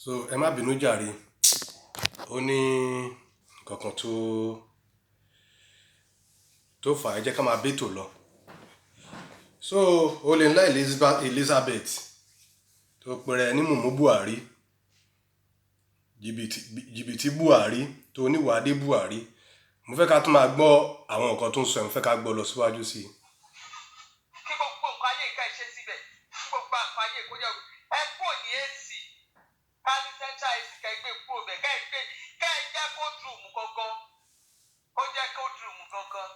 So ẹ má bínú jàre, ó ní kankan tó fà á, jẹ́ ká máa bẹ́tò lọ. So olè ńlá Elizabeth tó pèrè ní Mumu Buhari, jìbìtì Buhari tó oníwàádé Buhari, mo fẹ́ ká tún máa gbọ́ àwọn nǹkan tó ń sọ ẹ̀, mo fẹ́ ká gbọ́ lọ síwájú sí i. Kí gbogbo nǹkan ayé ìka ìṣe síbẹ̀, kí gbogbo nǹkan ayé ìkójọ ẹ kúrò ní AC ká ní central AC ká gbé kúrò bẹ̀ ká ẹ jẹ́ cold room gangan, ó jẹ́ cold room gangan.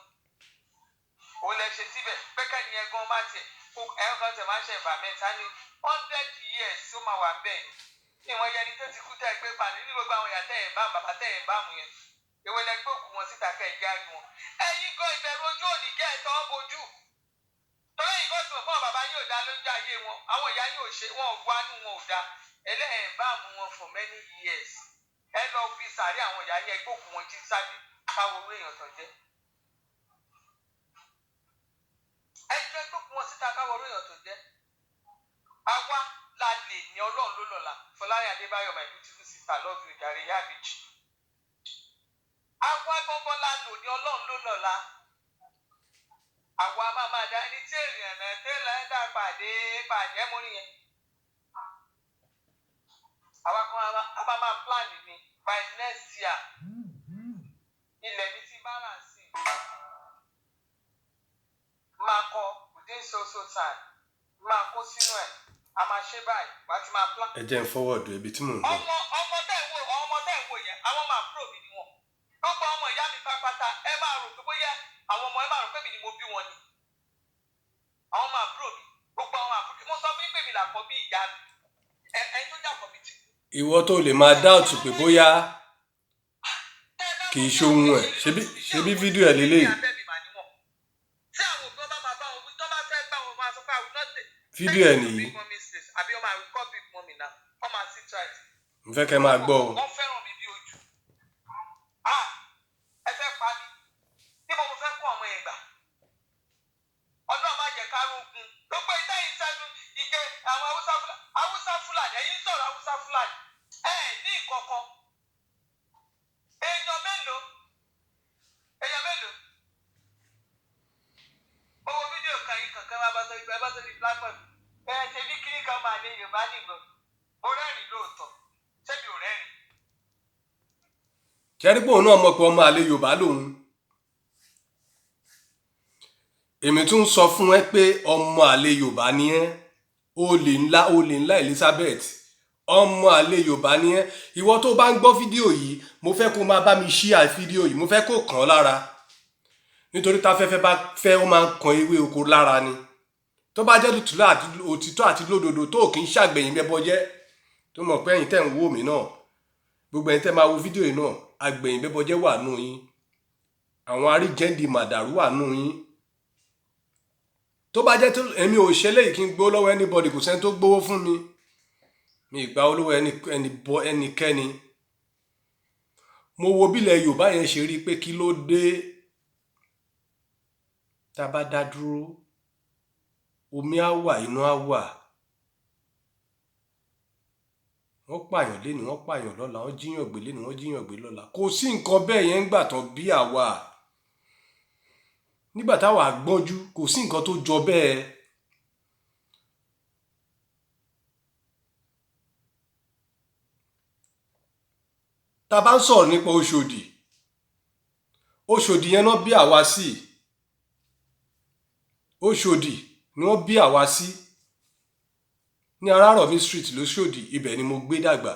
Ó lẹ ṣe síbẹ̀ pé kẹ́ni ẹ̀gbọ́n má tiẹ̀ ẹ̀rọ kan tẹ̀ máa ṣe environment á ní 100 years ó máa wà bẹ́ẹ̀ ni. Ìwọ̀n yẹni tó ti kú tẹ́ ẹ gbé pa ní gbogbo àwọn ìyá tẹ́ ẹ̀ bá bàbá tẹ́ ẹ̀ bá mu yẹn. Ìwé lẹ gbé òkú wọn síta kẹ́ ẹ̀ já wọn. Ẹ̀yin gan ìbẹ̀rù ojú òní jẹ́ ẹ̀tọ́ bojú. Torí ìgò tí wọn bàbá yóò dá lójú ayé wọn, àwọn ìyá yóò ṣe wọn wá nù wọn ò dá. Ẹlẹ́yìn bá mu wọn for many years. Ẹ lọ fi sàárè àwọn ìyá yẹn gbókùn wọn jí sábì káwọn owó èèyàn tó jẹ́. Ẹ jẹ́ gbókùn wọn síta káwọn owó èèyàn tó jẹ́. Àwa la lè ní Ọlọ́run ló lọ́la. Fọlárin Adébáyọ̀, my beautiful sister, love you jàre ìyá àbíjì. Àwa gbọ́ngàn la lò ní Ọlọ́run ló lọ́la. Àwa máa dá ẹni tí èèyàn náà tẹ́lẹ̀ ń dá pàdé mú nìyẹn. Àwa kan a máa plan ni by next year. Ilẹ̀ mi ti balance. Máa kọ within so time. Máa kó sínú ẹ̀. A máa ṣe báyìí. Wàá ti máa plan. Ẹ jẹ́ n forward ibi tí mò ń lọ. Ọmọ tẹ́ ń wò yẹn, àwọn máa pro mi ni wọn. Gbogbo ọmọ ìyá mi pátápátá, ẹ máa rò pé bóyá àwọn ọmọ ẹ máa rò pé mi ni mo bí wọn ni. Àwọn máa pro mi. Gbogbo àwọn àpò mo sọ fún pé mi làkọ bí ìyá mi. Ẹni tó jàpọ̀ mi ti. Ìwọ tó lè máa doubt pé bóyá kì í ṣohun ẹ̀, ṣebí fídíò ẹ̀ lélẹ́yìí. Fídíò ẹ̀ nìyí. Mo fẹ́ kẹ́ máa gbọ́ o. Wọ́n fẹ́ràn mi bí ojú. Ẹ fẹ́ pa mí. Níbo mo fẹ́ kó ọmọ yẹn gbà? Ọlọ́run má jẹ́ ká rógun. Gbogbo ìtẹ́ yìí sẹ́nu ike àwọn Haúsá Fúlàní. Ẹ̀yin sọ̀rọ̀ Haúsá Fúlàní. Ní ìkọ̀kan. Èèyàn mélòó? Owó fídíò kan yìí kankan wá bá sórí platform. Ṣe bí kíní kan máa lé Yorùbá nìgbò. Mo rẹ́rìn lóòótọ́. Ṣé mi ò rẹ́rìn? Ṣẹ́rípò náà mọ̀ pé ọmọ àlè Yorùbá lòun. Èmi tún sọ fún ẹ pé ọmọ àlè Yorùbá ni ẹ́. Olè ńlá Elizabeth. Ọmọ àlè Yorùbá ni ẹ́. Ìwọ tó bá ń gbọ́ fídíò yìí, mo fẹ́ kó máa bá mi share fídíò yìí, mo fẹ́ kó kàn án lára. Nítorí táfẹ́fẹ́ bá fẹ́ ó máa ń kan ewé oko lára ni. Tó bá jẹ́ òtítọ́ àti lódodo tó kì í ṣàgbẹ̀yìn bẹ́bọ jẹ́, tó mọ̀ pé ẹ̀yin tẹ́ ń wò mí náà, gbogbo ẹ̀yin tẹ́ máa wo fídíò yìí náà, àgbẹ̀yìn bẹ́bọ jẹ́ wà nù yín. Àwọn aríjẹ́ndì màdàrú wà nù yín. Tó bá jẹ́ tó èmi ò ṣe léyìí kí n gbó lọ́wọ́ anybody, kò sẹ́ni tó gbówó fún mi. Mi ìgbà olówó ẹnikẹ́ni. Mo wo bílẹ̀ Yorùbá yẹn ṣe rí pé kí ló dé tá bá dá dúró, omi á wà, iná á wà. Wọ́n pààyàn léni, wọ́n pààyàn lọ́la, wọ́n jíyàn gbé léni, wọ́n jíyàn gbé lọ́la. Kò sí nǹkan bẹ́ẹ̀ yẹn ń gbà tán bí àwa. Nígbà táwa gbọ́njú, kò sí nǹkan tó jọ bẹ́ẹ̀. Tá bá ń sọ̀rọ̀ nípa Òṣòdì yẹn náà bí àwa sí. Òṣòdì ni wọ́n bí àwa sí. Ní Arárọ̀mí street l'Óṣòdì, ibẹ̀ ni mo gbé dàgbà.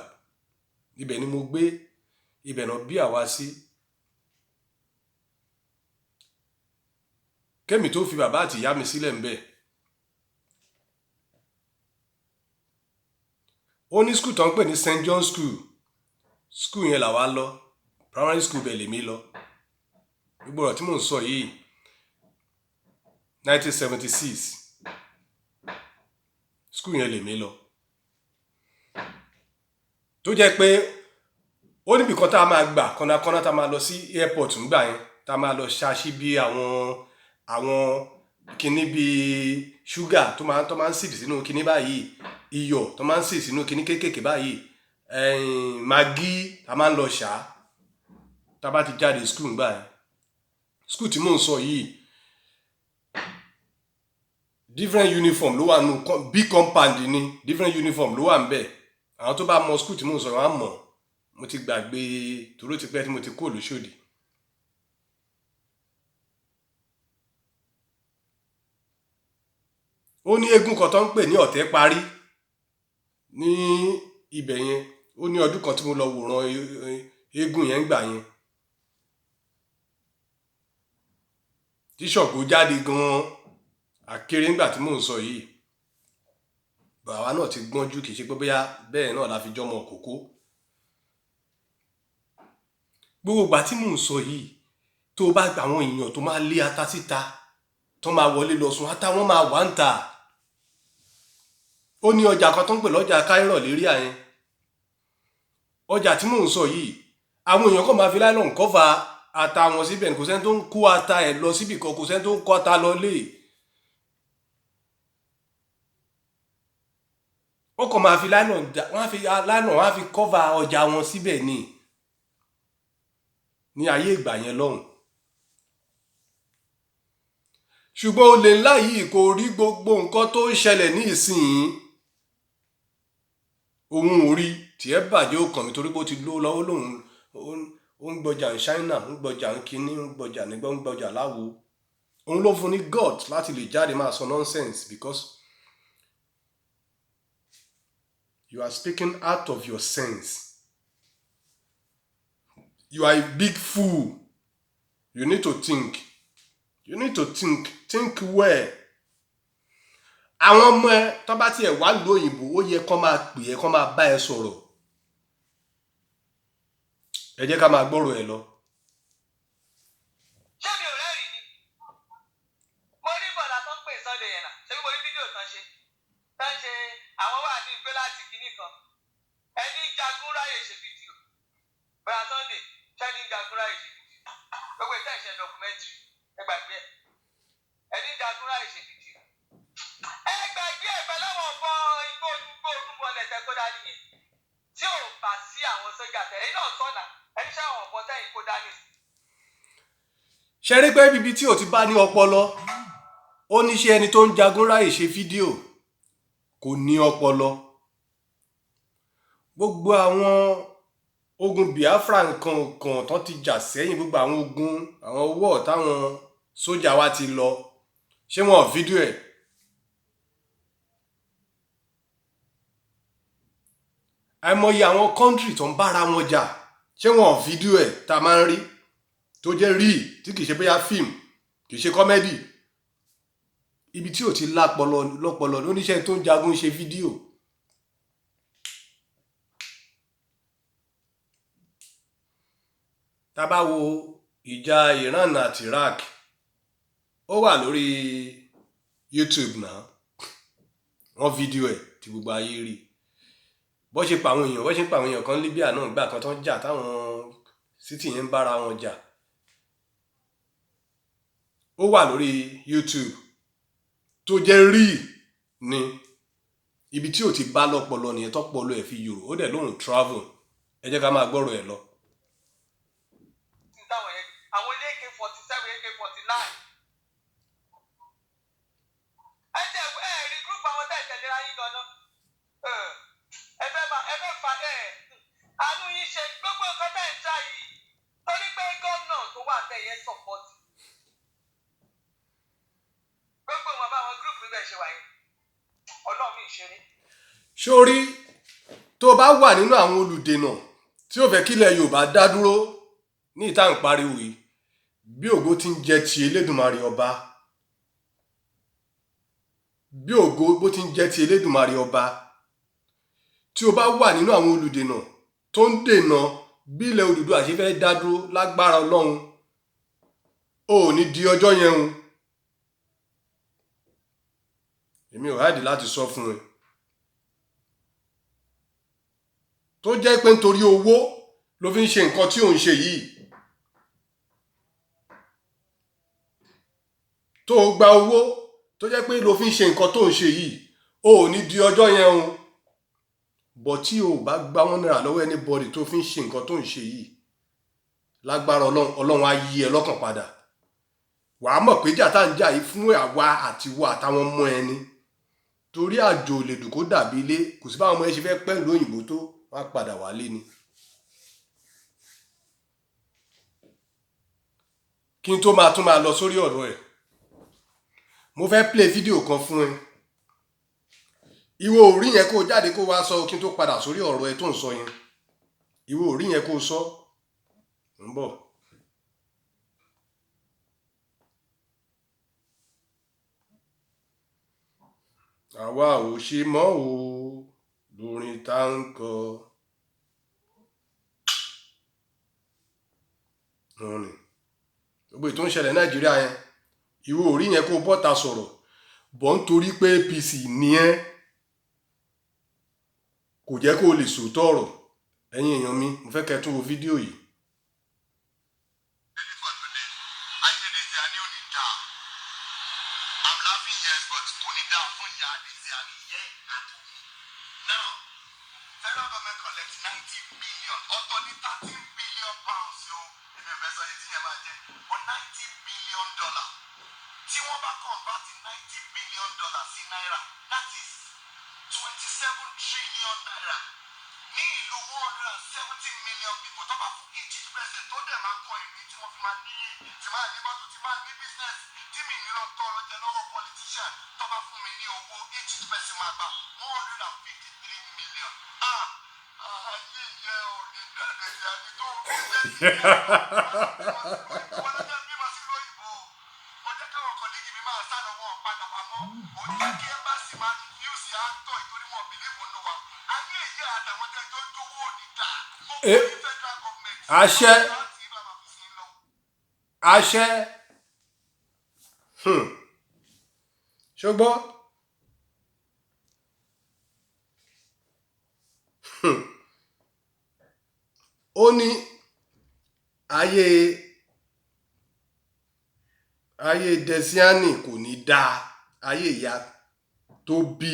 Ibẹ̀ náà bí àwa sí. Kémi tó fi bàbá àti ìyá mi sílẹ̀ ńbẹ̀. Ó ní school tó ń pè ní St. John School. School yẹn làwa lọ. Primary school bẹ̀ lèmi lọ. Gbogbo ọ̀rọ̀ tí mò ń sọ yìí 1976. School yẹn lèmi lọ. Tó jẹ́ pé ó níbi kan tá a máa gbà kọ́nàkọ́nà tá a máa lọ sí airport ńgbà yẹn, tá a máa lọ ṣáṣí bí àwọn kinní bí ṣúgà tó máa ń sìdì sínú kinní báyìí, iyọ̀ tó máa ń sìdì sínú kinní kéékèèké báyìí, Maggi a máa ń lọ ṣá tá bá ti jáde school gbà yẹn. School tí mò ń sọ yìí different uniform ló wà nù big compound ni different uniform ló wà ń bẹ̀. Àwọn tó bá mọ school tí mò ń sọ wọ́n á mọ̀. Mo ti gbàgbé tòró ti pẹ́ tí mo ti kó l'Óṣòdì. Ó ní eégún kan tó ń pè ní ọ̀tẹ̀ parí ní ibẹ̀ yẹn. Ó ní ọdún kan tí mo lọ wòran eégún yẹn gbà yẹn. Tí Ṣàngó jáde gan-an àkéré ńgbà tí mò ń sọ yìí. Bàbá náà ti gbọ́njú kì í ṣe pé bóyá bẹ́ẹ̀ náà la fi jọmọ òkókó. Gbogbo ìgbà tí mò ń sọ yìí tó bá gba àwọn èèyàn tó máa lé ata síta tó máa wọlé lọ sùn ata wọn máa wà ń ta. Ó ní ọjà kan tó ń pè lọ́jà Káírọ̀ lérí àyẹn. Ọjà tí mò ń sọ yìí àwọn èèyàn kàn máa fi nylon cover ata wọn síbẹ̀ kò sẹ́ni tó ń kó ata ẹ̀ lọ síbì kan kò sẹ́ni tó ń kó ata lọ lé. Ó kàn máa fi nylon wọ́n á fi cover ọjà wọn síbẹ̀ ní ayé ìgbà yẹn lọ́hùn. Ṣùgbọ́n olè ńlá yìí kò rí gbogbo nǹkan tó ń ṣẹlẹ̀ ní ìsinyìí. Òun ò rí tiẹ̀ bàjẹ́ ó kàn mí torí pé ó ti lówó lọ́wọ́ lòun ó ń gbọjà ní China ń gbọjà ní kinní ń gbọjà nígbà ń gbọjà láwo. Òun ló fún ní God láti lè jáde máa sọ nonsense because you are speaking out of your sense. You are a big fool. You need to think. You need to think. Think well. Àwọn ọmọ ẹ tó bá tiẹ̀ wá lù òyìnbó ó yẹ kó máa pè ẹ́ kó máa bá ẹ sọ̀rọ̀. Ẹ jẹ́ ká máa gbọ́rọ̀ ẹ lọ. Ṣé mi ò rẹ́rìí ni? Mo rí bọ̀dà tó ń pè Sunday yẹn náà. Ṣé mo rí fídíò tán ṣe? Tán ṣe àwọn wà ní ìgbé láti kinní kan. Ẹni jagun ráyè ṣe fídíò. Bọ̀dà Sunday ṣẹ́ni jagun ráyè ṣe fídíò. Gbogbo ìtẹ́ ìṣẹ́ dọkumẹ́ntìrì ẹ gbàgbé ẹ̀. Ẹni jagun ráyè ṣe fídíò. Ẹ gbàgbé ẹ̀ pẹ̀lú àwọn ọ̀bọ igbó ojúbọ lẹ̀tẹ̀ kó dání yẹn. Tí ò bá sí àwọn sójà tẹ̀ ẹ̀yin náà sọ̀nà ẹni ṣe àwọn ọ̀bọ tẹ̀yìn kó dání. Ṣé rí pé bíbí tí ò ti bá ní ọpọlọ ó ní ṣe ẹni tó ń jagun ráyè ṣe fídíò kò ní ọpọlọ. Gbogbo àwọn ogun Biafra nǹkan tó ti jà sẹ́yìn gbogbo àwọn ogun àwọn wọ́ọ̀ táwọn sójà wa ti lọ ṣé wọn fídíò ẹ̀. Àìmọye àwọn kọ́ńtírì tó ń bára wọn jà ṣé wọn fídíò ẹ̀ tá a máa ń rí tó jẹ́ rí tí kìí ṣe bóyá fíìmù kìí ṣe kọ́mẹ́dì. Ibi tí ò ti lọ́pọlọ lóníṣẹ́ tó ń jagun ṣe fídíò. Tá bá wo ìjà Iran àti Iraq ó wà lórí YouTube náà. Wọ́n fídíò ẹ̀ tí gbogbo ayé rí. Bó ṣe pa àwọn èèyàn kan Libya náà gbà kan tó ń jà táwọn city yẹn ń bára wọn jà. Ó wà lórí YouTube tó jẹ́ rí ni ibi tí ò ti bá lọ́pọlọ nìyẹn tọ́pọlọ ẹ̀ fi yòrò ó dẹ̀ lóhùn travel. Ẹ jẹ́ ká máa gbọ́rọ̀ ẹ̀ lọ. Àwọn ilé AK-47 AK-49. Ẹ rí group àwọn tẹ̀ tẹ̀lé ayé gan-an. Ẹ fẹ́ fa àánú yín ṣe gbogbo nǹkan tẹ̀ ń ṣá yìí torí pé gómìnà tó wà bẹ́ẹ̀ yẹn sọ̀pọ̀tì. Gbogbo wọn bá wọn group bẹ́ẹ̀ ṣe wà yẹn. Ọlọ́run mi ìṣeré. Sórí tó bá wà nínú àwọn olùdènà tí ó fẹ́ kílẹ̀ Yorùbá dá dúró ní ìta ń pariwo yìí bí ògo ti ń jẹ ti Elédùmarè ọba bí ògo bó ti ń jẹ ti Elédùmarè ọba tí o bá wà nínú àwọn olùdènà tó ń dènà bí ilẹ̀ Odùduwà ṣe fẹ́ dá dúró lágbára Ọlọ́run ò ní di ọjọ́ yẹn o. Èmi ò ráàdì láti sọ fún ẹ tó jẹ́ pé nítorí owó ló fi ń ṣe nǹkan tí ò ń ṣe yìí. Tó o gba owó tó jẹ́ pé ló fi ń ṣe nǹkan tó ń ṣe yìí ò ní di ọjọ́ yẹn o. bọ̀ tí o bá gbá wọn náírà lọ́wọ́ anybody tó fi ń ṣe nǹkan tó ń ṣe yìí lágbára ọlọ́run á yí ẹ lọ́kàn padà wàá mọ̀ pé jà tá ń jà yìí fún àwa àtiwọ àtàwọn ọmọ ẹni torí àjò lè dùn kó dàbí ilé kò sí báwọn ọmọ ẹ ṣe fẹ́ pẹ́ ìlú òyìnbó tó wá padà wálé ni. kí n tó tún máa lọ sórí ọ̀rọ̀ ẹ̀ mo fẹ́ play fídíò kan fún ẹ ìwọ ò rí yẹn kó jáde kó wá sọ kí n tó padà sórí ọ̀rọ̀ ẹ tó ń sọ yẹn ìwọ ò rí yẹn kó sọ ń bọ̀. àwa ò ṣe mọ́ o lórin tá ń kọ. gbogbo ètò ń ṣẹlẹ̀ nàìjíríà yẹn ìwọ ò rí yẹn kó bọ́ta sọ̀rọ̀ bọ́ nítorí pé APC ní ẹ́ kò jẹ́ kó o lè sòótọ́ ọ̀rọ̀ ẹ̀yin èèyàn mi mo fẹ́ kẹ́ tún wo fídíò yìí. tí wọ́n bá convert $90 billion sí náírà that is 27 trillion naira ní ìlú 170 million people tó bá fún each person tó dẹ̀ máa kọ ìwé tí wọ́n fi máa ní tí máa ní mọ́tò tí máa ní business tí mi ní lọ tọrọ jẹ lọ́wọ́ politician tó bá fún mi ní owó each person máa gba 153 million. ayé ìyẹn ò ní dáadáa ní tó ń bí àṣẹ ṣùgbọ́n ó ní ayé Desiani kò ní dáa ayé ìyá tó bí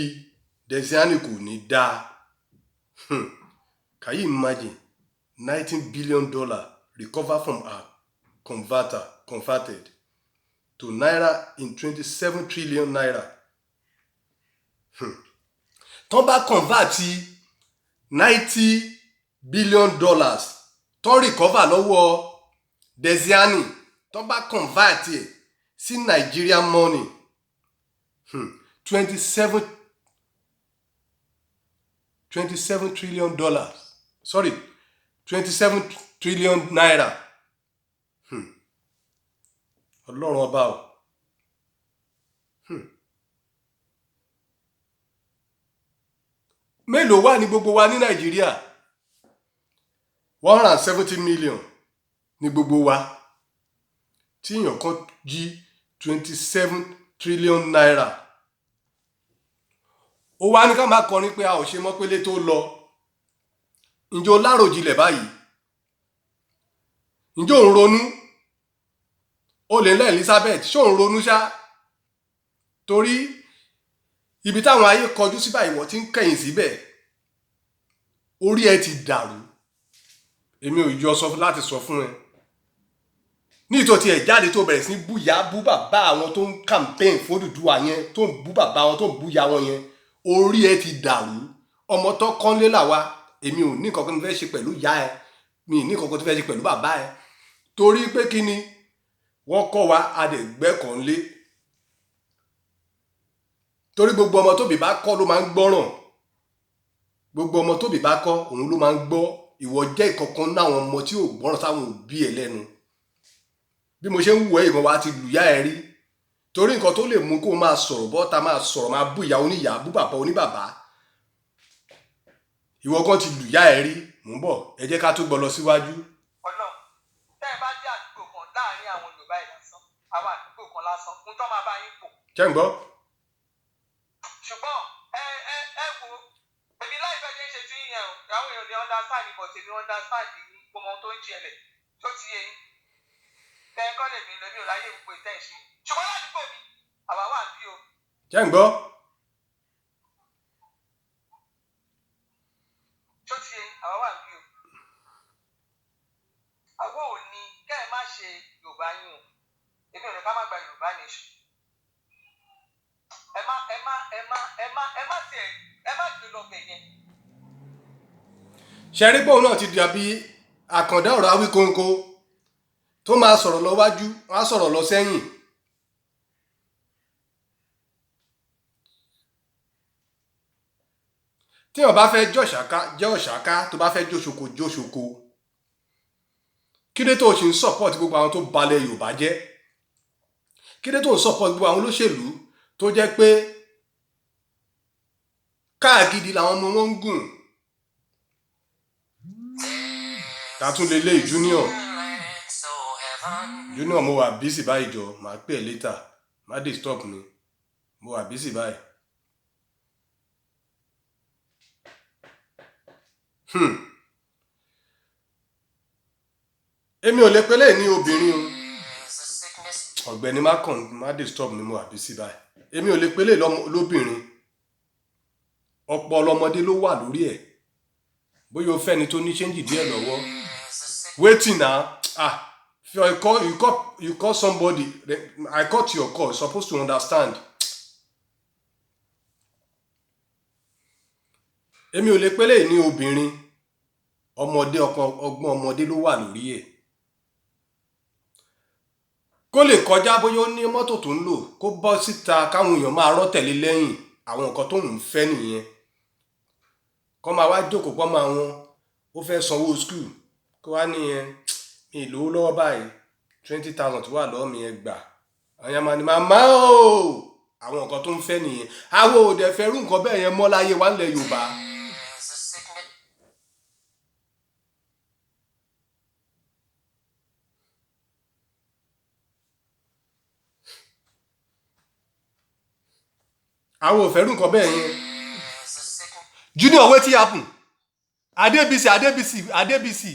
Desiani kò ní dáa. Can you imagine $19 billion recovered from a converted to naira in 27 trillion naira. Tó bá convert $90 billion tó recover lọ́wọ́ Desiani tó bá convert ẹ̀ sí Nigerian money 27 trillion sorry 27 trillion naira. Ọlọ́run ọba o. Mélòó wà ní gbogbo wa ní Nàìjíríà 170 million ní gbogbo wa tí èèyàn kan jí 27 trillion naira. Ó wá ní ká máa kọrin pé a ò ṣe mọ́ pélé tó lọ. Ǹjẹ́ o láròjinlẹ̀ báyìí? Ǹjẹ́ ò ń ronú? O lè ńlá Elizabeth ṣé ò ń ronú ṣá? Torí ibi táwọn ayé kọjú sí báyìí wọ́n ti ń kẹ̀yìn síbẹ̀. Orí ẹ ti dàrú. Èmi ò yọ sọ láti sọ fún ẹ. Ní ìtòtí ẹ̀ jáde tó bẹ̀rẹ̀ sí bú ìyá bú bàbá àwọn tó ń campaign fún Odùduwà yẹn tó ń bú bàbá wọn tó ń bú ìyá wọn yẹn. Orí ẹ ti dàrú. Ọmọ tó kọ́nlé làwa. Èmi ò ní nǹkan kan tó fẹ́ ṣe pẹ̀lú ìyá ẹ. Mi ò ní nǹkan kan tó fẹ́ ṣe pẹ̀lú bàbá ẹ. Torí pé kí ni wọ́n kọ́ wa adẹ̀gbẹ́kànlé. Torí gbogbo ọmọ tóbi bá kọ́ ló máa ń gbọ́ràn. Gbogbo ọmọ tóbi bá kọ́ òun ló máa ń gbọ́. Ìwọ jẹ́ ìkọ̀kan náwọn ọmọ tí ò gbọ́ràn sáwọn òbí ẹ lẹ́nu. Bí mo ṣe ń wù ẹ́ ìwọ̀n wa ti lùyá ẹ rí. Torí nǹkan tó lè mú kó máa sọ̀rọ̀ bọ́ta máa sọ̀rọ̀ máa bú ìyá oníyà bú bàbá oníbàbá. Ìwọ kan ti lùyá ẹ rí. Mò ń bọ̀ ẹ jẹ́ ká tó gbọ́ lọ síwájú. Ọlọ́run tẹ́ ẹ bá jẹ́ àdúgbò kan láàárín àwọn Yorùbá ìlàsán àwọn àdúgbò kan lásán ń tọ́ máa bá yín pò. Ṣé ń gbọ́? Ṣùgbọ́n ẹ wo èmi láìpẹ́ jẹ́ ṣe tí yẹn o àwọn èèyàn ní understand but èmi understand ní gbogbo ohun tó ń ṣẹlẹ̀ tó ti yẹ yín. Tẹ́ ẹ kọ́ lèmi lèmi ò láyé gbogbo ìtẹ́ ìṣe. Ṣùgbọ́n ládùúgbò mi àwa wà ń bí o. Ṣé ń gbọ́? nation ẹ má gbé lọ bẹ̀ yẹn. ṣẹ́rí pé òun náà ti dàbí àkàndá ọ̀rọ̀ Awíkonko tó máa sọ̀rọ̀ lọ wájú wọ́n á sọ̀rọ̀ lọ sẹ́yìn. tí wọ́n bá fẹ́ jẹ́ ọ̀ṣáká tó bá fẹ́ jóṣoko kí ló tó ṣe ń support gbogbo àwọn tó balẹ̀ Yorùbá jẹ́ kí ló tó ń support gbogbo àwọn olóṣèlú tó jẹ́ pé káà gidi làwọn ọmọ wọn ń gùn. tàtún lè lé junior mo wà bísí báyìí jọ màá pè ẹ́ later má disturb mi mo wà bísí báyìí. èmi ò lè pélé ní obìnrin o ọ̀gbẹ́ni má disturb mi mo wà bísí báyìí. èmi ò lè pélé lóbìnrin ọ̀pọ̀ ọlọ́mọdé ló wà lórí ẹ̀ bóyá o fẹ́ni tó ní ṣéǹjì díẹ̀ lọ́wọ́ waiting now you call somebody I cut your call you're supposed to understand. èmi ò lè pélé ní obìnrin ọmọdé ọgbọ́n ọmọdé ló wà lórí ẹ̀ kó lè kọjá bóyá ó ní mọ́tò tó ń lò kó bọ́ síta káwọn èèyàn máa rọ́ tẹ̀lé lẹ́yìn àwọn nǹkan tó ń fẹ́ nìyẹn kọ́ máa wá jókòó pọ́ máa wọn ó fẹ́ sanwó skul kó wá nìyẹn mi ìlówó lọ́wọ́ báyìí 20,000 tó wà lọ́wọ́ mi yẹn gbà àwọn àmà ni màmá o àwọn nǹkan tó ń fẹ́ nìyẹn àwọn òde fẹ́ rú nǹkan bẹ́ẹ̀ yẹn mọ́ láyé wa nílẹ̀ Yorùbá. àwọn ò fẹ́ rú nǹkan bẹ́ẹ̀ yẹn. Junior wetin happen? Adebisi.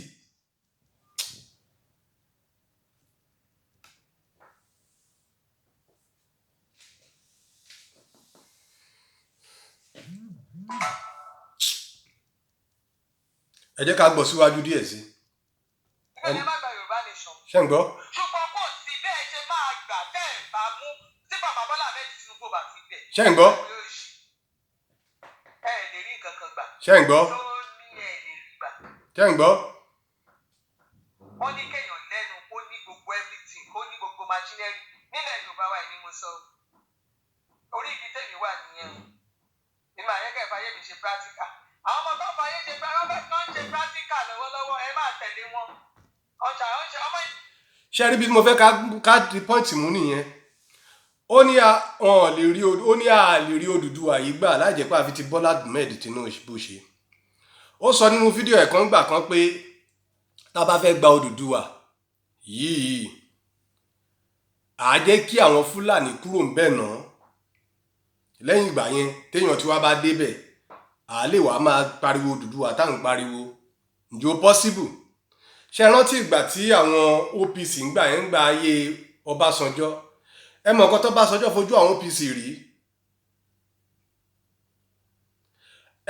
ẹ jẹ́ ká gbọ́ síwájú díẹ̀ sí. ẹ má gba Yorùbá nation. ṣé ń gbọ́? ṣùgbọ́n kò sí bẹ́ẹ̀ ṣe máa gbà tẹ́ ẹ̀ bá mú tí bàbá Bọ́lá Ahmed Tinubu bá fi bẹ̀. ṣé ń gbọ́? ẹ lè rí nǹkan kan gbà. ṣé ń gbọ́? ṣé ń gbọ́? wọ́n ní kéèyàn lẹ́nu ó ní gbogbo everything ó ní gbogbo machinery nílẹ̀ Yorùbá wa ni mo sọ orí ibi tèmi wà nìyẹn nínú àyẹ́kẹ́ ìfàyè mi ṣe practical àwọn ọmọ tó ń fàyè ṣe practical lọ́wọ́lọ́wọ́ ẹ máa tẹ̀lé wọn ọjà ọmọ yìí. ṣé rí bí mo fẹ́ ká di pọ́ǹtì mú nìyẹn ó ní a lè rí Odùduwà yìí gbà láì jẹ́ pé àfi ti Bọ́lá Ahmed Tinubu ṣe ó sọ nínú fídíò ẹ̀ kan gbà kan pé tá a bá fẹ́ gba Odùduwà yìí àá jẹ́ kí àwọn Fúlàní kúrò ń bẹ̀ náà lẹ́yìn ìgbà yẹn téèyàn tí wá bá débẹ̀ àá lè wá máa pariwo Odùduwà táwọn pariwo ǹjẹ́ ó possible ṣe rántí ìgbà tí àwọn OPC ń gbà yẹn ń gba ayé Ọbásanjọ́ ẹ mọ̀ nǹkan tó Ọbásanjọ́ fojú àwọn OPC rí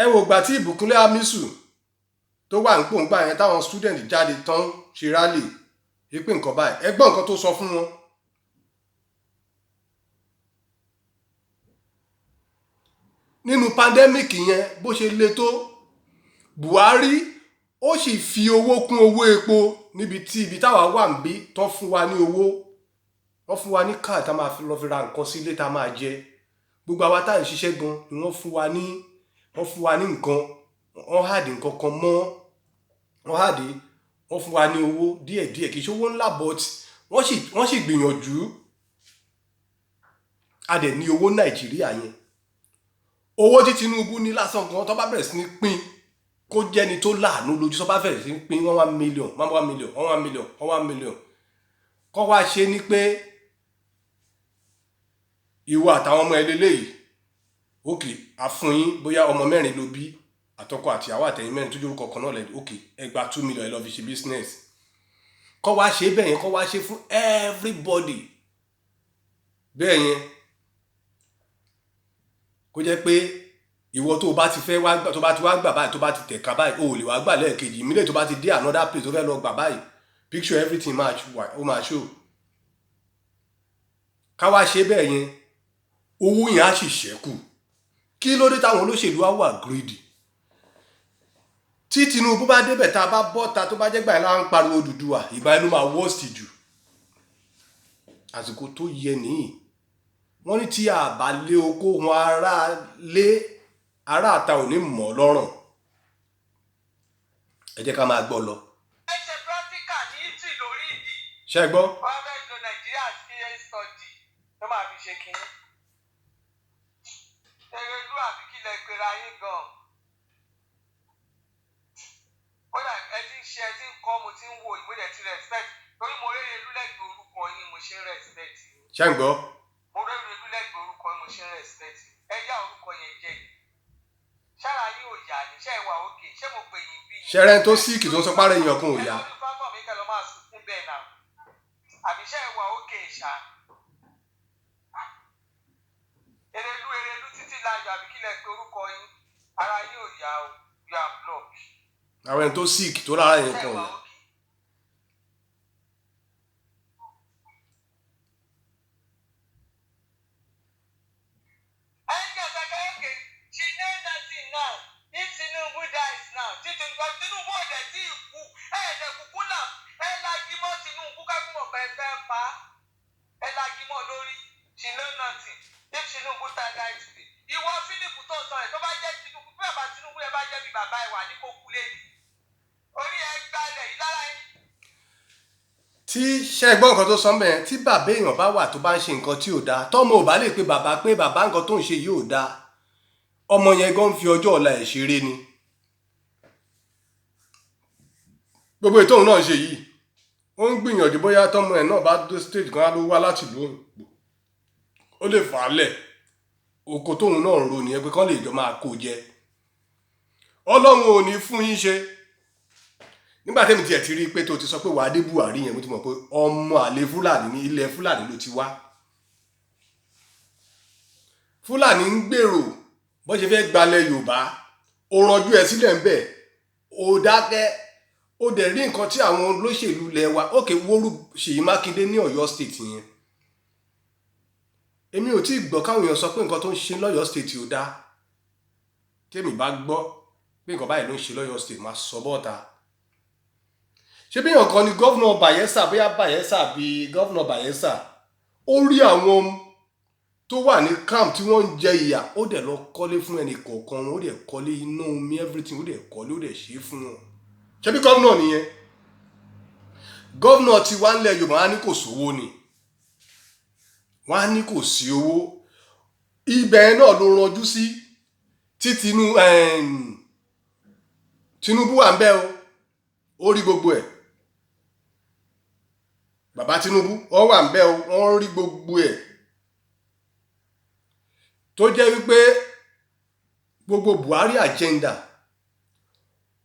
ẹ wò gbà tí Ìbùkúnlé Amisu tó wà ń pòǹgbà yẹn táwọn student jáde tán ṣe rálì ìpín nǹkan báyìí ẹ gbọ́ nǹkan tó sọ fún wọn. nínú pandemic yẹn bó ṣe le tó Buhari ó sì fi owó kún owó epo ibi táwa wà ń bí tán fún wa ní owó wọ́n fún wa ní káà tá máa lọ fi ra nǹkan sílé tá máa jẹ gbogbo àwa tá à ń ṣiṣẹ́ gan ni wọ́n fún wa ní nǹkan wọ́n hàdí nǹkan kan mọ́ wọ́n fún wa ní owó díẹ̀díẹ̀ kì í ṣe owó ńlá but wọ́n sì gbìyànjú a dẹ̀ ní owó Nàìjíríà yẹn owó tí Tinubu ní lásán kan tó bá bẹ̀rẹ̀ sí ní pín kó jẹ́ni tó láàánú lójú tó bá bẹ̀rẹ̀ sí ní pín 1 million kọ́ wá ṣe ní pé ìwọ àtàwọn ọmọ ẹlẹ́lẹ́yìí òkè àfúnyín bóyá ọmọ 4 ló bí àtọkọ àtìyàwó àtẹ̀yìn 4 tó jórúkọ kan náà lẹ́dí òkè ẹ gba 2 million ẹ lọ fi ṣe business kọ́ wá ṣe bẹ́ẹ̀ yẹn kọ́ wá ṣe fún everybody bẹ́ẹ̀ yẹn kó jẹ́ pé ìwọ tó bá ti fẹ́ wá tó bá ti wá gbà báyìí tó bá ti tẹ̀ka báyìí o ò lè wá gbà lẹ́ẹ̀kejì ìmílẹ̀ tó bá ti dé another place tó fẹ́ lọ gbà báyìí picture everything ó máa show ká wá ṣe bẹ́ẹ̀ yẹn owó yẹn á sì ṣẹ́kù. Kí ló dé táwọn olóṣèlú á wà greedy? Tí Tinubu bá débẹ̀ tá a bá bọ́ta tó bá jẹ́ gbà láwọn ń pariwo Odùduwà ìgbà inú máa worst jù. Àsìkò tó yẹ nìyí. Wọ́n ní tí a bá lé oko wọn ará àta ò ní mọ̀ lọ́rùn. Ẹ jẹ́ ká máa gbọ́ lọ. ẹ ṣe practical ní italy lórí ìdí. Ṣé gbọ́? wọ́n fẹ́ lo nàìjíríà case study tó máa fi ṣe kínní. Erelu àbí kí lẹ pera yín gan. Kódà ẹ ti ń ṣe ẹ ti ń kọ́ mo ti ń wo ìwé ẹ̀ ti respect torí mo rí Erelu lẹ́gbẹ̀ẹ́ orúkọ yín mo ṣe ń respect. Ṣé ń gbọ́? Mo rí Erelu lẹ́gbẹ̀ẹ́ orúkọ yín mo ṣe ń respect. Ẹ yá orúkọ yẹn jẹ́ yìí. Ṣára yín ò yá ni ṣé ẹ wà òkè ṣé mo pè yín bí. Ṣẹ́rẹ́ tó síìkì tó ń sọ párẹ̀ èèyàn kan ò yá. Ẹ lọ́dún fáfọ̀ mi kẹ́ lọ máa sunkún bẹ́ẹ̀ náà. Àbí ṣé ẹ wà òkè ṣá. Erelu títí láyọ̀ àbí kí lẹ pé orúkọ yín ara yín ò yá o you are blocked. Àwọn ẹni tó síìkì tó lára èèyàn kan ò yá. Tinubu ọ̀dẹ̀ tí ì kú ẹ̀ẹ́dẹ̀ kúkú náà ẹ̀ lagimọ́ Tinubu kákúmọ̀ pé ẹ fẹ́ pa ẹ lagimọ́ lórí ṣìnà nothing if Tinubu tanda ìtìlẹ̀ ìwọ Philip tó sọ ẹ̀ tó bá jẹ́ Tinubu bí bàbá Tinubu ẹ bá jẹ́ bí bàbá ẹ wà ní kó kú lé ní orí ẹ gbalẹ̀ yìí lára yín. Tí ṣe gbọ́ nǹkan tó sọ mẹ́rin tí bàbá èèyàn bá wà tó bá ń ṣe nǹkan tí ò dáa tọ́mọ ò bá lè pe bàbá nǹkan tó ń ṣe yìí ò dáa ọmọ yẹn gan fi ọjọ́ ọ̀la ẹ̀ ṣeré ni. Gbogbo ètò òun náà ṣe yìí ó ń gbìyànjú bóyá tọ́mọ ẹ̀ náà bá dé stage kan á ló wá láti ìlú òyìnbó ó lè fà á lẹ̀ oko tóun náà ń ro nìyẹn pé kán lè jọ máa kó jẹ. Ọlọ́run ò ní fún yín ṣe. Nígbà tẹ́mi tiẹ̀ ti rí pé tó ti sọ pé wàá dé Buhari yẹn mo ti mọ̀ pé ọmọ àlè Fúlàní ní ilẹ̀ Fúlàní ló ti wá. Fúlàní ń gbèrò bó ṣe fẹ́ gbalẹ̀ Yorùbá ó ranjú ẹ sílẹ̀ ń bẹ̀ ó dákẹ́ ó dẹ̀ rí nǹkan tí àwọn olóṣèlú lẹ̀ wá òkè wóoru Ṣèyí Mákindé ní Ọ̀yọ́ state yẹn. Èmi ò tí ì gbọ́ káwọn èèyàn sọ pé nǹkan tó ń ṣe lọ́yọ́ state ò dáa. Tèmi bá gbọ́ pé nǹkan báyìí ló ń ṣe lọ́yọ́ state máa sọ bọ́ta. Ṣé bí èèyàn kan ni gọ́vnà Bayelsa bóyá Bayelsa bíi gọ́vnà Bayelsa ó rí àwọn tó wà ní camp tí wọ́n ń jẹ ìyà ó dẹ̀ lọ kọ́lé fún ẹnì kọ̀ọ̀kan ó dẹ̀ kọ́lé iná omi everything ó dẹ̀ kọ́lé ó dẹ̀ ṣe é fún wọn. Ṣé bí gọ́vnà nìyẹn? Gọ́vnà ti wá nílẹ̀ Yorùbá wá ní kò sówó ni wọ́n á ní kò sí owó ibẹ̀ náà ló ranjú sí tí Tinubu wà ń bẹ̀ ó rí gbogbo ẹ̀. Bàbá Tinubu wọ́n wà ń bẹ̀ wọ́n rí gbogbo ẹ̀ tó jẹ́ wípé gbogbo Buhari agenda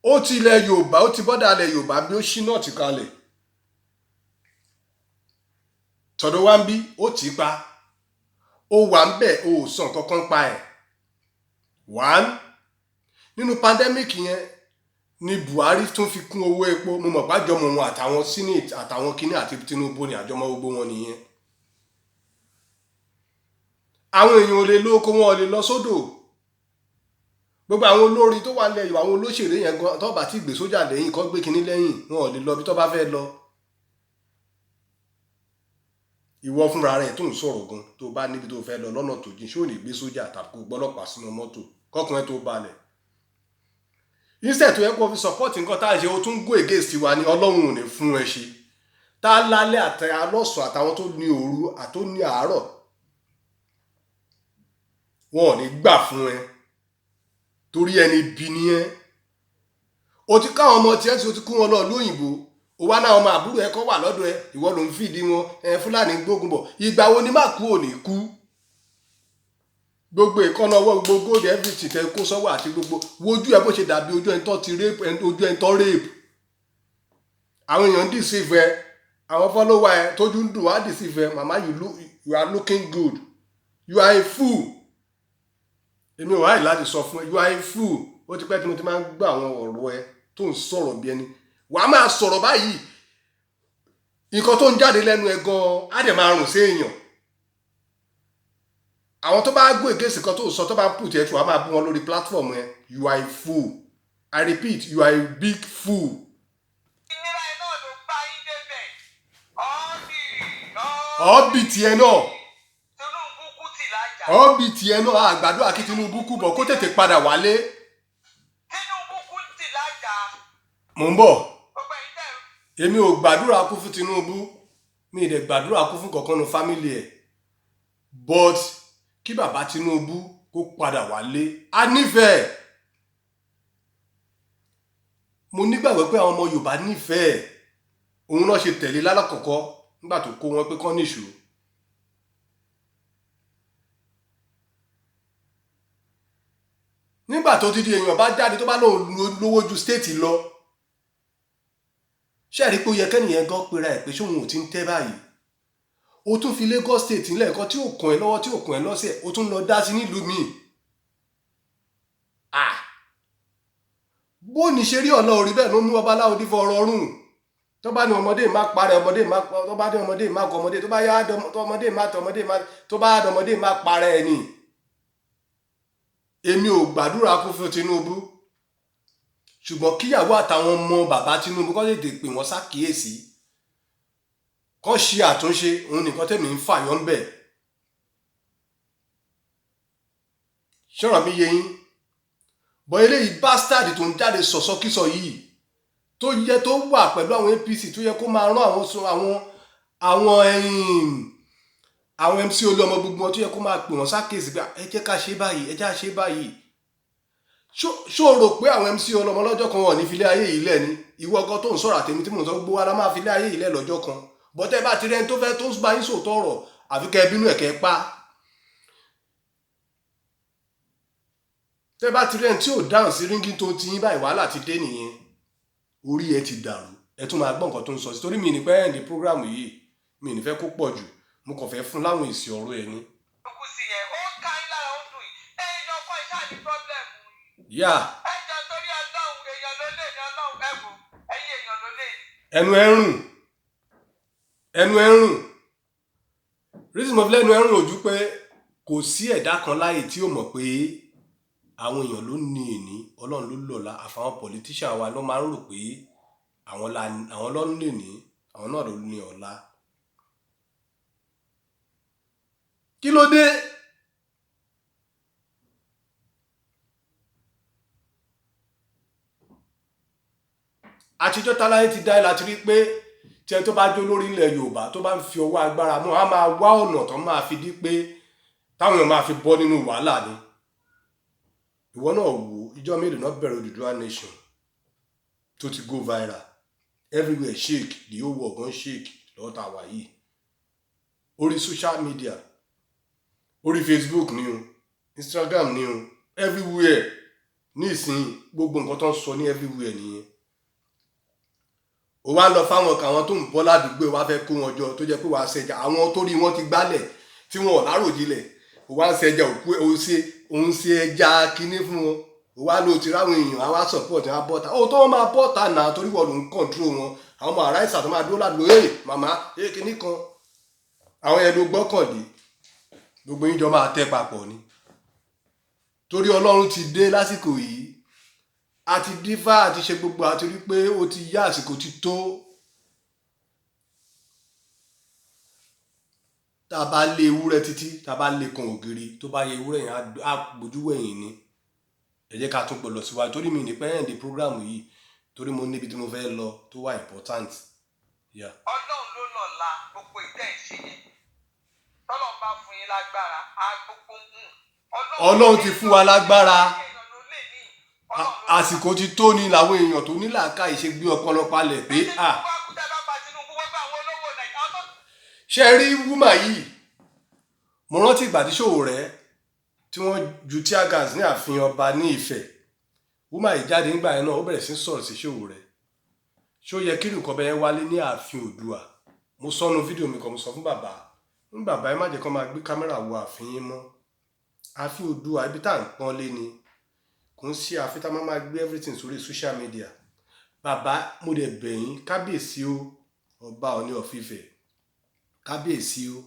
ó ti ilẹ̀ Yorùbá ó ti bọ́dà ilẹ̀ Yorùbá bí ó ṣí náà ti kalẹ̀ tọ̀dọ̀ wá ń bí ó tì í pa ó wà ń bẹ̀ ó sàn kankan pa ẹ̀. One nínú pandemic yẹn ni Buhari tún fi kún owó epo mo mọ̀ pàjọmọ̀ wọn àtàwọn senate àtàwọn kinní àti Tinubu ní àjọmọ̀ gbogbo wọn nìyẹn. Àwọn èèyàn ò lè lóko wọn ò lè lọ sódò gbogbo àwọn olórin tó wà lẹ́yìn àwọn olóṣèré yẹn gan tó bá ti gbé sójà lẹ́yìn kó gbé kinní lẹ́yìn wọn ò lè lọ bí tó bá fẹ́ lọ. Ìwọ fúnra rẹ̀ tó ń sọ̀rọ̀ gan tó bá níbi tó fẹ́ lọ lọ́nà tó jìn ṣé ò ní gbé sójà tàbí gbọ́lọ́pàá sínú mọ́tò kọkùnrin tó balẹ̀. Instead tó yẹ kó fi support nǹkan tá à ń ṣe ó tún go against wa ni Ọlọ́run ò ní fún ẹ ṣe tá a lálẹ́ àtẹ alọ́sàn àtàwọn tó ní òru àtó ní àárọ̀ wọn ò ní gbà fún ẹ torí ẹni bí ni ẹ. O ti káwọn ọmọ tiẹ̀ tí o ti kú wọn lọ lóyìnbó o wá náà ọmọ àbúrò ẹ kọ́ wà lọ́dọ̀ ẹ ìwọ ló ń fìdí wọn Fúlàní gbógun bọ̀ ìgbà wo ni má kú ò ní kú. Gbogbo ìkànnà ọwọ́ gbogbo gold everything tẹ kó sọ́wọ́ àti gbogbo wojú ẹ bó ṣe dàbí ojú ẹni tó ti rape ojú ẹni tó rape. Àwọn èèyàn deceive ẹ àwọn follower ẹ tójú ń dùn wá deceive ẹ mama you are looking good you are a fool. Èmi ò wáyé láti sọ fún ẹ you are a fool. Ó ti pẹ́ tí mo ti máa ń gbọ́ àwọn ọ̀rọ̀ ẹ tó ń sọ̀rọ̀ bí ẹni wàá máa sọ̀rọ̀ báyìí nǹkan tó ń jáde lẹ́nu ẹ gan-an á dẹ̀ máa rùn sí èèyàn àwọn tó bá gbọ́ ègèsì kan tó sọ tó bá ń put ẹ̀ tó wàá máa bú wọn lórí platform ẹ̀, you are a fool. I repeat, you are a big fool. ìnira ẹ̀ náà ló bá yín débẹ̀. Ọ́bì tiẹ̀ náà. Tinubu kú tì lájà. Ọ́bì tiẹ̀ náà àgbàdúrà kí Tinubu kú bọ̀ kó tètè padà wálé. Tinubu kú tì lájà. Mò ń bọ̀. Gbogbo ẹ̀yin tẹ̀. Èmi ò gbàdúrà kú fún Tinubu. Mi ì dẹ̀ gbàdúrà kú fún kankan nu fámìlì ẹ̀. But kí bàbá Tinubu kó padà wálé. A nífẹ̀ẹ́. Mo nígbàgbọ́ pé àwọn ọmọ Yorùbá nífẹ̀ẹ́. Òun náà ṣe tẹ̀lé lálàkọ̀kọ́ nígbà tó kó wọn pé kán níṣó. Nígbà tó ti di èèyàn bá jáde tó bá lóun lówó ju stéètì lọ. Ṣé ẹ rí pé ó yẹ kẹ́nìyẹn gan pera ẹ̀ pé ṣóun ò ti ń tẹ́ báyìí? Ó tún fi Lagos state nílẹ̀ nǹkan tí ò kàn ẹ́ lọ́wọ́ tí ò kàn ẹ́ lọ́sẹ̀ ó tún lọ dá sí nílùú míì. Bó ní ṣe rí ọ̀nà orí bẹ́ẹ̀ ló mú babaláwo dífọ̀ ọ̀rọ̀ ọ̀run. Tó bá ní ọmọdé má parẹ́ ọmọdé má tó bá ní ọmọdé má kọ ọmọdé tó bá yá ọmọdé má tọ ọmọdé má tó bá dọ ọmọdé má parẹ́ ẹ̀ ni. Èmi ò gbàdúrà kú fún Tinubu. Ṣùgbọ́n kíyàwó àtàwọn ọmọ bàbá Tinubu kọ́ lè dè pé wọ́n ṣàkíyèsí. Kọ́ ṣe àtúnṣe òun nìkan tẹ̀mí ń fàyọ́ ń bẹ̀. Ṣọ́rọ̀ mi yé yín. Bọ́ eléyìí bastard tó ń jáde sọ̀sọ́kísọ yìí tó yẹ tó wà pẹ̀lú àwọn APC tó yẹ kó máa rán àwọn MC Olúọmọ gbogbo wọn tó yẹ kó máa pè wọ́n ṣàkíyèsí pé ẹ jẹ́ ká ṣe báyìí ẹ jẹ́ ká ṣe báyìí. Ṣó rò pé àwọn MC Olúọmọ lọ́jọ́ kan wọ̀ ní filé ayé yìí lẹ̀ ni ìwọ ọkọ tó ń sọ̀rọ̀ àtẹ̀mí tí mò ń sọ gbogbo wa la máa filé ayé yìí lẹ̀ lọ́jọ́ kan bọ́tẹ́ bá ti rẹ́ni tó fẹ́ tó bá yín sòótọ́ ọ̀rọ̀ àfi kẹ́ bínú ẹ̀ kẹ́ pa. Tẹ́ bá ti rẹ́ni tí ò dáhùn sí ríngì tó ti yín báyìí wàhálà ti dé nìyẹn orí ẹ ti dàrú ẹ tún máa gbọ́ nǹkan tó ń sọ sí torí mi ní pẹ́ ẹ̀ ní prógráàmù yìí mi ní fẹ́ kó pọ̀ jù mo kàn fẹ́ fún láwọn èsì ọ̀rọ̀ ẹ ní. Kú sí yẹn ó ká yín lára ó dùn yìí èèyàn kọ́ iṣẹ́ àní pọ́blẹ́mù. Yá. Ẹ jẹ́ torí Ọlọ́run èèyàn ló lè ní Ọlọ́run ẹ wò ẹ̀yin èèyàn ló lè ní. ẹnu ẹrùn reason mo fi lẹ́nu ẹrùn ojú pé kò sí ẹ̀dá kan láyé tí ó mọ̀ pé àwọn èèyàn ló ní ìní Ọlọ́run ló lọ́la àfàwọn politician wa ló máa ń rò pé àwọn ló ní ìní àwọn náà ló ní ọ̀la. Kí ló dé? Àtijọ́ táláyé ti dá ẹ láti rí pé tí ẹ tó bá jó lórí ilẹ̀ Yorùbá tó bá ń fi ọwọ́ agbára mú a máa wá ọ̀nà tó máa fi di pé táwọn èèyàn máa fi bọ́ nínú wàhálà ni. Ìwọ náà wò ìjọ mélòó náà bẹ̀rẹ̀ Odùduwà nation tó ti go viral everywhere shake the whole world gan shake lọ́tà wà yìí orí social media orí Facebook ni o Instagram ni o everywhere ní ìsìn gbogbo nǹkan tó ń sọ ní everywhere nìyẹn. Ó wá lọ fáwọn kan àwọn tó ń bọ́ ládùúgbò wá fẹ́ kó wọn jọ tó jẹ́ pé wàá ṣẹjà àwọn tó rí wọn ti gbálẹ̀ tí wọn ò láròjinlẹ̀ ó wá ń ṣẹjà òkú òun ṣe ẹja kinní fún wọn ó wá lóò ti ráwọn èèyàn á wá support á bọ́ta ó tó wọn máa bọ́ta náà torí wọn ló ń control wọn àwọn ọmọ ará ìsà tó máa dúró ládùúgbò màmá kinní kan àwọn yẹn ló gbọ́kànlé gbogbo yín jọ máa tẹ́ papọ̀ ni torí Ọlọ́run ti dé lásìkò yìí àti dífá àti ṣe gbogbo àti rí pé ó ti yá àsìkò ti tó. Tá a bá lé ewúrẹ́ títí tá a bá lé kan ògiri tó bá yẹ ewúrẹ́ yẹn á gbójú wẹ̀yìn ni ẹ jẹ́ ká tún pọ̀ lọ síwájú torí mi ní pẹ́ẹ́ndì prógráàmù yìí torí mo níbi tí mo fẹ́ lọ tó wà important. Ọlọ́run ló lọ́la gbogbo ìtẹ́ ìṣe yẹn tọ́lọ́run bá fún yín lágbára á gbogbo Ọlọ́run ti fún wa lágbára àsìkò ti tó ni làwọn èèyàn tó ní làákàyè ṣe gbé ọpọlọ palẹ̀ pé ṣe rí wúmà yìí mo rántí ìgbà tí Sowore tí wọ́n ju tear gas ní ààfin ọba ní Ifẹ̀ wúmà yìí jáde nígbà yẹn náà ó bẹ̀rẹ̀ sí sọ̀rọ̀ sí Sowore ṣó yẹ kí nǹkan bẹ́ẹ̀ wálé ní ààfin Oòduà mo sọnù fídíò mi kan mo sọ fún bàbá ní bàbá ẹ má jẹ́ kó máa gbé kámẹ́rà wo ààfin yín mọ́ ààfin Oòduà ibi tá à ń pọ́n lé ni kò ń ṣe àfi tá máa gbé everything sórí social media bàbá mo dẹ̀ bẹ̀ yín kábíyèsí o ọba Ọọ̀ni of Ifẹ̀ kábíyèsí o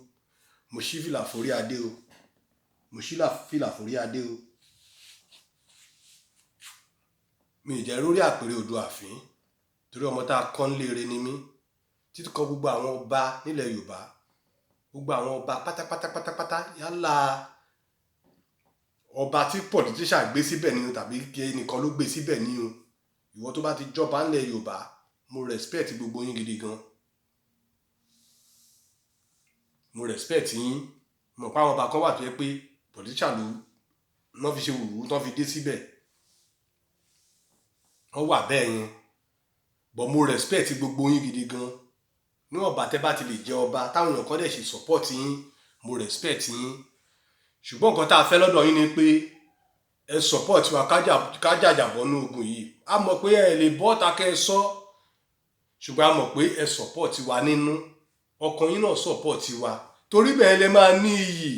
mo ṣí fìlà forí adé o mo ṣí fìlà forí adé o. Mi ì jẹ́ lórí àpèrè odò àfín torí ọmọ tá a kọ́ ń léere ni mí títí kan gbogbo àwọn ọba nílẹ̀ Yorùbá, gbogbo àwọn ọba pátápátápátápátá, yálà ọba tí politician gbé síbẹ̀ ni o tàbí ẹnìkan ló gbé síbẹ̀ ni o, ìwọ tó bá ti jọba nílẹ̀ Yorùbá mo respect gbogbo yín gidi gan. Mo respect yín. Mo pa àwọn ọba kan wà tó yẹ pé politician ló náà fi ṣe wùwú tán fi dé síbẹ̀, wọ́n wà bẹ́ẹ̀ yẹn, but mo respect gbogbo yín gidi gan. Níwọ̀n bá tẹ́ bá ti lè jẹ ọba táwọn èèyàn kan dẹ̀ ṣe support yín, mo respect yín. Ṣùgbọ́n nǹkan tá a fẹ́ lọ́dọ̀ yín ni pé ẹ support wa ká jàjàbọ́ ní ogun yìí. A mọ̀ pé ẹ lè bọ́ ta kẹ́ ẹ sọ, ṣùgbọ́n a mọ̀ pé ẹ support wa nínú ọkàn yín náà, support wa torí bẹ́ẹ̀ lè máa ní iyì.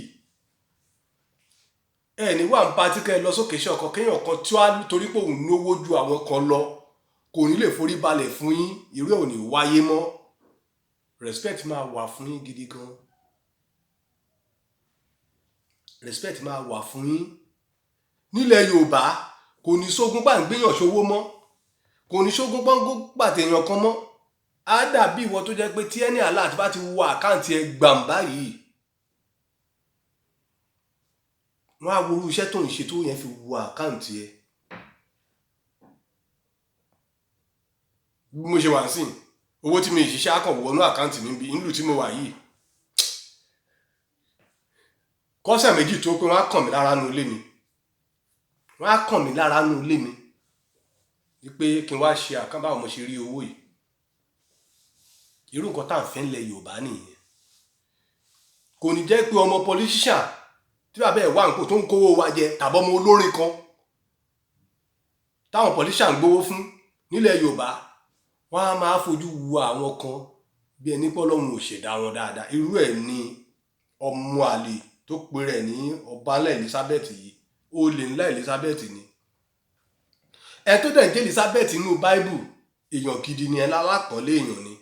Ẹ ní wà ń pa tí kẹ́ ẹ lọ sókè ṣe ọkàn kéèyàn kan tí wàá torí pé òun lówó ju àwọn kan lọ kò ní lè forí balẹ̀ fún yín, irú ẹ̀ ò ní wáyé mọ́. Respect máa wà fún yín gidi gan. Respect máa wà fún yín. Nílẹ̀ Yorùbá kò ní sógun bá ń gbéyàn ṣòwò mọ́, kò ní sógun pọ́ngó pàtẹ́yàn kan mọ́. Á dàbí ìwọ tó jẹ́ pé tí ẹni alert bá ti wọ àkáǹtì ẹ gbàm báyìí, wọ́n á wo irú iṣẹ́ tó ń ṣe tó yẹn fi wọ àkáǹtì ẹ. Bí mo ṣe wà sí owó tí mi ìṣiṣẹ́ akàn wọnú àkáǹtì mi bí nílùú tí mo wà yìí, kọ́sẹ̀ méjì tó pé wọ́n á kàn mí lára nú ilé mi, wọ́n á kàn mí lára nú ilé mi wípé kí n wá ṣe àkàn báwo mo ṣe rí owó yìí. Irú nǹkan tá à ń fẹ́ ńlẹ̀ Yorùbá nìyẹn. Kò ní jẹ́ pé ọmọ politician tí bàbá ẹ̀ wà nípò tó ń kówó wa jẹ tàbí ọmọ olórin kan táwọn politician gbówó fún nílẹ̀ Yorùbá, wọ́n á máa fojú wo àwọn kan bí ẹni pé Ọlọ́run ò ṣẹ̀dá wọn dáadáa. Irú ẹ̀ ni ọmọ àlè tó pe rẹ̀ ní ọba ńlá Elizabeth yìí, olè ńlá Elizabeth ni. Ẹ tó dẹ̀ ń jẹ́ Elizabeth nínú Bible, èèyàn gidi ni, ẹ lálápọ̀nlé èèyàn ni.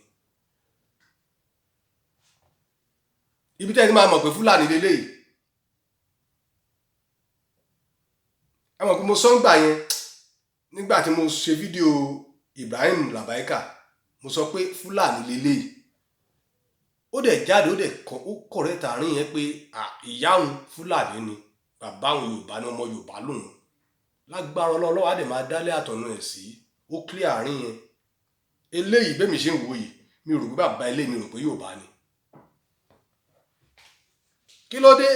Ibi tẹ́ ẹ ti máa mọ̀ pé Fúlàní lélẹ́yìí, ẹ mọ̀ pé mo sọ ń gbà yẹn nígbà tí mo ṣe fídíò Ibrahim Labaika, mo sọ pé Fúlàní lélẹ́yìí. Ó dẹ̀ jáde, ó dẹ̀ correct àárín yẹn pé ìyá òun Fúlàní ni, bàbá òun Yorùbá ni, ọmọ Yorùbá lòun. Lágbára Ọlọ́run á dẹ̀ máa dálé àtọ̀nà ẹ̀ sí, ó clear àárín yẹn. Eléyìí bẹ́ẹ̀ mi ṣe ń wò yìí, mi rò pé bàbá eléyìí mi rò pé Yorùbá ni. Kí ló dé